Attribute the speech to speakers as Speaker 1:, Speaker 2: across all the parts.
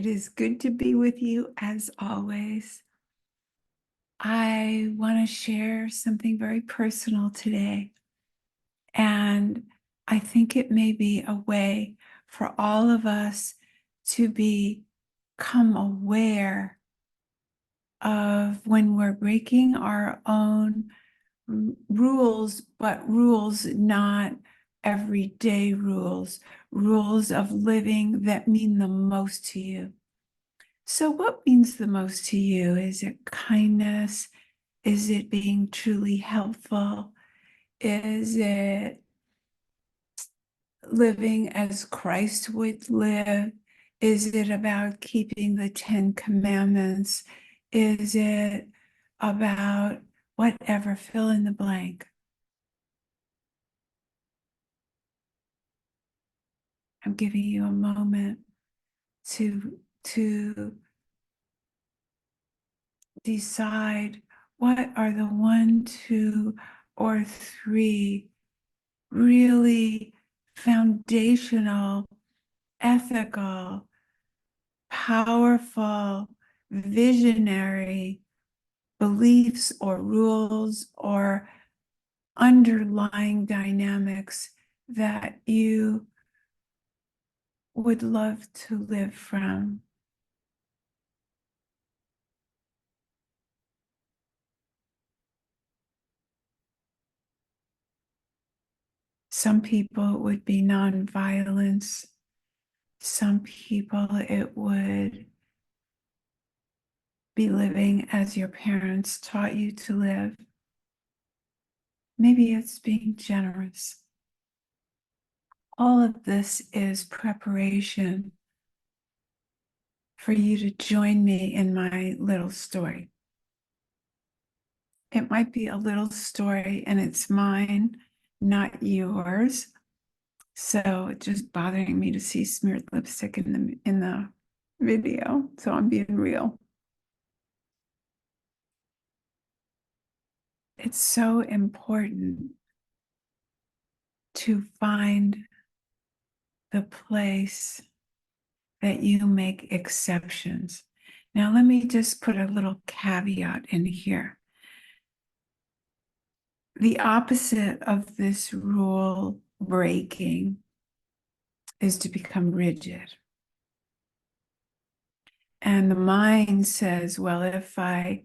Speaker 1: It is good to be with you as always. I want to share something very personal today. And I think it may be a way for all of us to become aware of when we're breaking our own rules, but rules not everyday rules, rules of living that mean the most to you. So, what means the most to you? Is it kindness? Is it being truly helpful? Is it living as Christ would live? Is it about keeping the 10 Commandments? Is it about whatever? Fill in the blank. I'm giving you a moment to decide what are the 1, 2, or 3 really foundational, ethical, powerful, visionary beliefs or rules or underlying dynamics that you would love to live from. Some people it would be nonviolence. Some people it would be living as your parents taught you to live. Maybe it's being generous. All of this is preparation for you to join me in my little story. It might be a little story and it's mine, not yours. So it's just bothering me to see smeared lipstick in the video. So I'm being real. It's so important to find the place that you make exceptions. Now, let me just put a little caveat in here. The opposite of this rule breaking is to become rigid. And the mind says, well, if I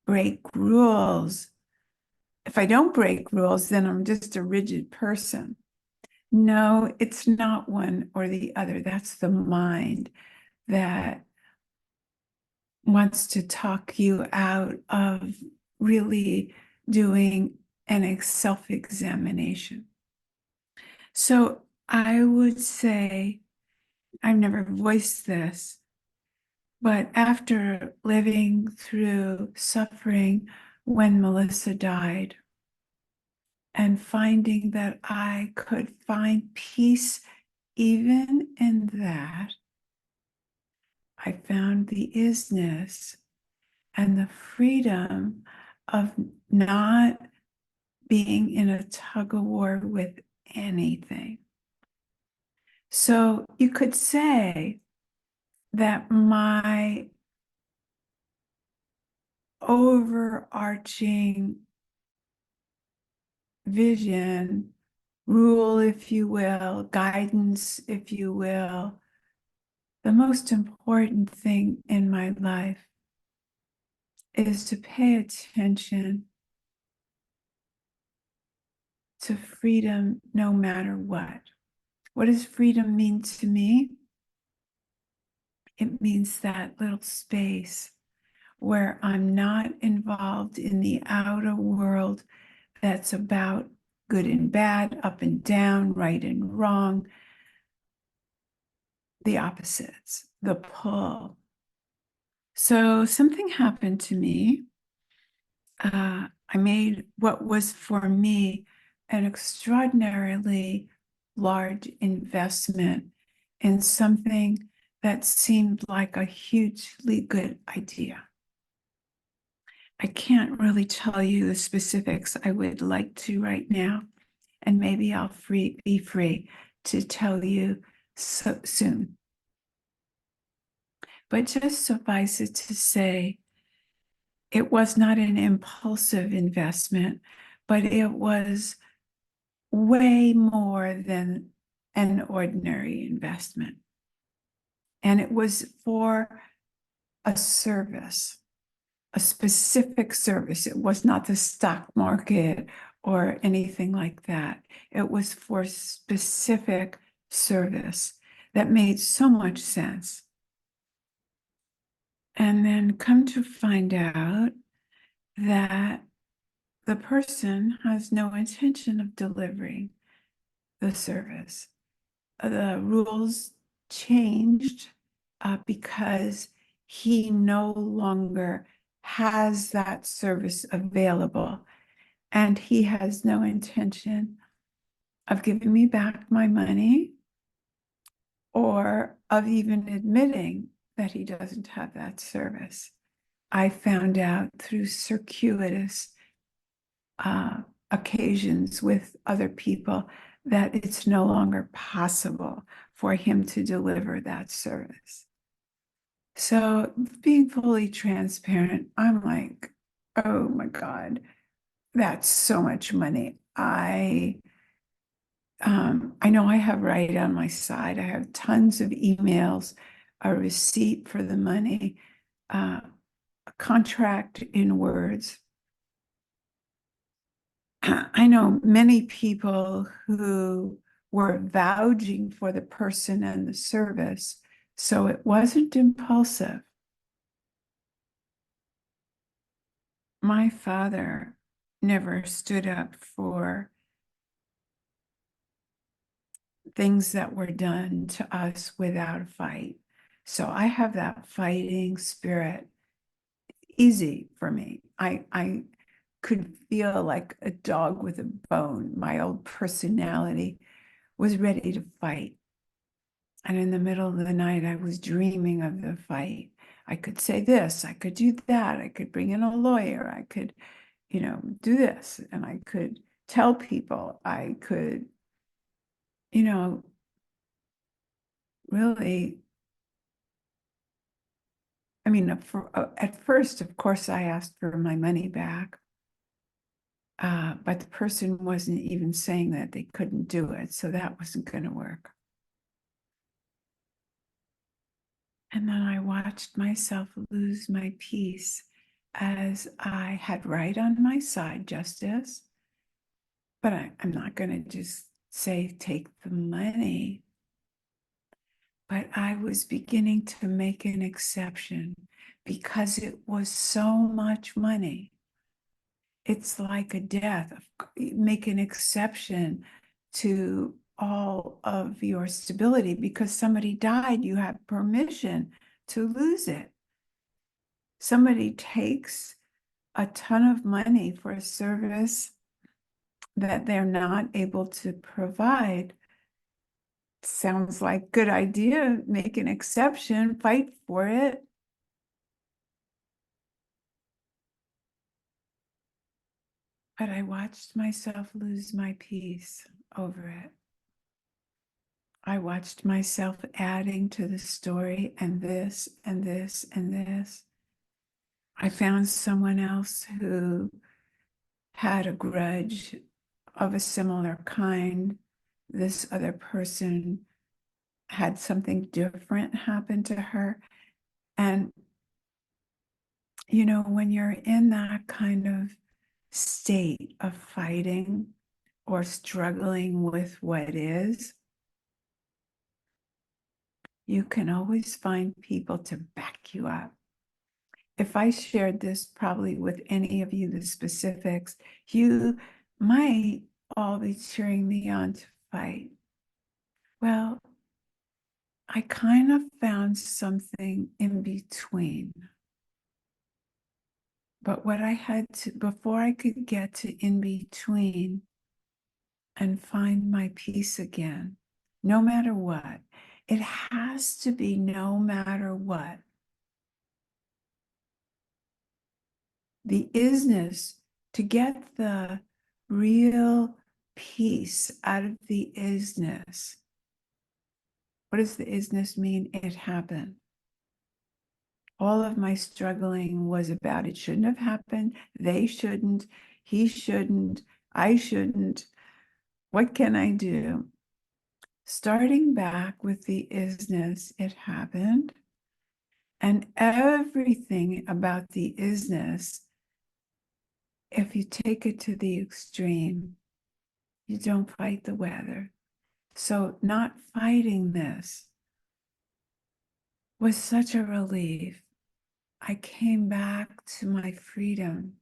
Speaker 1: break rules, if I don't break rules, then I'm just a rigid person. No, it's not one or the other. That's the mind that wants to talk you out of really doing an self-examination. So I would say, I've never voiced this, but after living through suffering when Melissa died and finding that I could find peace even in that, I found the isness and the freedom of not being in a tug of war with anything. So you could say that my overarching vision, rule, if you will, guidance, if you will, the most important thing in my life is to pay attention to freedom no matter what. What does freedom mean to me? It means that little space where I'm not involved in the outer world that's about good and bad, up and down, right and wrong, the opposites, the pull. So something happened to me. I made what was for me an extraordinarily large investment in something that seemed like a hugely good idea. I can't really tell you the specifics. I would like to right now, and maybe I'll be free to tell you so soon. But just suffice it to say, it was not an impulsive investment, but it was way more than an ordinary investment. And it was for a service, a specific service. It was not the stock market or anything like that. It was for specific service that made so much sense. And then come to find out that the person has no intention of delivering the service. The rules changed because he no longer has that service available, and he has no intention of giving me back my money or of even admitting that he doesn't have that service. I found out through circuitous uh, occasions with other people that it's no longer possible for him to deliver that service. So, being fully transparent, I'm like, oh my God, that's so much money. I know I have right on my side. I have tons of emails, a receipt for the money, a contract in words. I know many people who were vouching for the person and the service, so it wasn't impulsive. My father never stood up for things that were done to us without a fight. So I have that fighting spirit easy for me. I could feel like a dog with a bone. My old personality was ready to fight. And in the middle of the night, I was dreaming of the fight. I could say this, I could do that, I could bring in a lawyer, I could, do this, and I could tell people, I could, you know, really, I mean, at first, of course, I asked for my money back, but the person wasn't even saying that they couldn't do it, so that wasn't going to work. And then I watched myself lose my peace as I had right on my side, justice. But I'm not going to just say, take the money. But I was beginning to make an exception because it was so much money. It's like a death. Make an exception to all of your stability because somebody died. You have permission to lose it. Somebody takes a ton of money for a service that they're not able to provide. Sounds like good idea. Make an exception, fight for it. But I watched myself lose my peace over it. I watched myself adding to the story and this and this and this. I found someone else who had a grudge of a similar kind. This other person had something different happen to her. And, when you're in that kind of state of fighting or struggling with what is, you can always find people to back you up. If I shared this probably with any of you, the specifics, you might all be cheering me on to fight. Well, I kind of found something in between. But what I had to, before I could get to in between and find my peace again, no matter what, it has to be no matter what. The isness, to get the real peace out of the isness. What does the isness mean? It happened. All of my struggling was about it shouldn't have happened. They shouldn't. He shouldn't. I shouldn't. What can I do? Starting back with the isness, it happened. And everything about the isness, if you take it to the extreme, you don't fight the weather. So, not fighting this was such a relief. I came back to my freedom.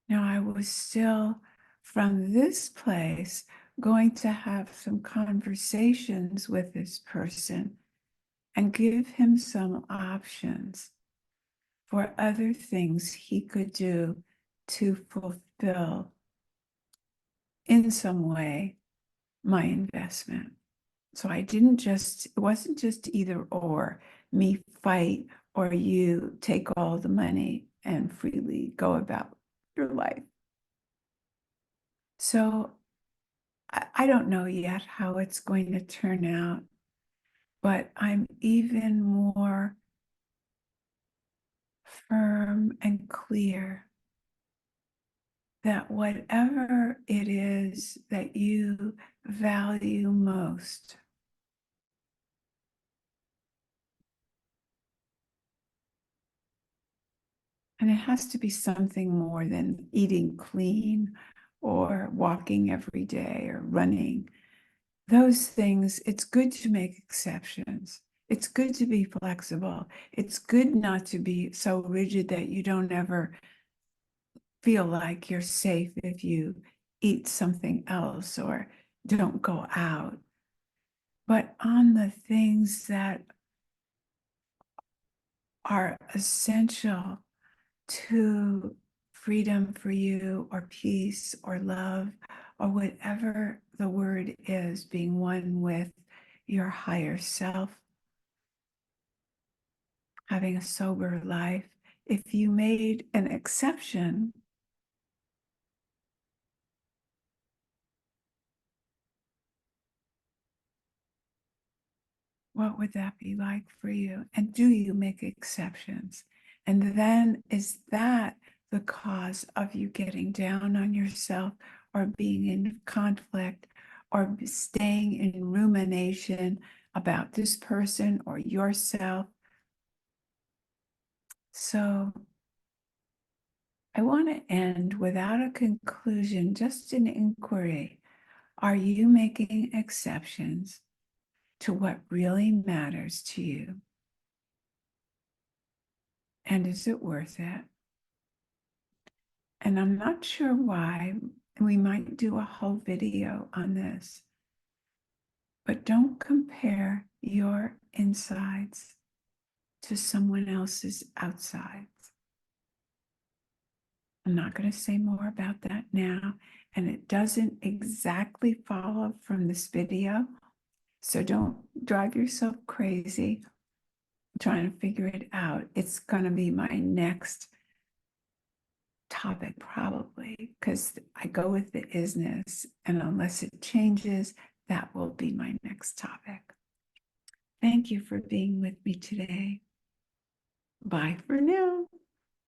Speaker 1: Now, I was still from this place going to have some conversations with this person and give him some options for other things he could do to fulfill in some way my investment. So I didn't just, it wasn't just either or, me fight or you take all the money and freely go about your life. So I don't know yet how it's going to turn out, but I'm even more firm and clear that whatever it is that you value most, and it has to be something more than eating clean or walking every day or running. Those things, it's good to make exceptions. It's good to be flexible. It's good not to be so rigid that you don't ever feel like you're safe if you eat something else or don't go out. But on the things that are essential to freedom for you, or peace, or love, or whatever the word is, being one with your higher self, having a sober life, if you made an exception, what would that be like for you? And do you make exceptions? And then is that the cause of you getting down on yourself or being in conflict or staying in rumination about this person or yourself? So I want to end without a conclusion, just an inquiry. Are you making exceptions to what really matters to you? And is it worth it? And I'm not sure why. We might do a whole video on this, but don't compare your insides to someone else's outsides. I'm not going to say more about that now, and it doesn't exactly follow from this video. So don't drive yourself crazy trying to figure it out. It's going to be my next topic probably, because I go with the isness, and unless it changes, that will be my next topic. Thank you for being with me today. Bye for now.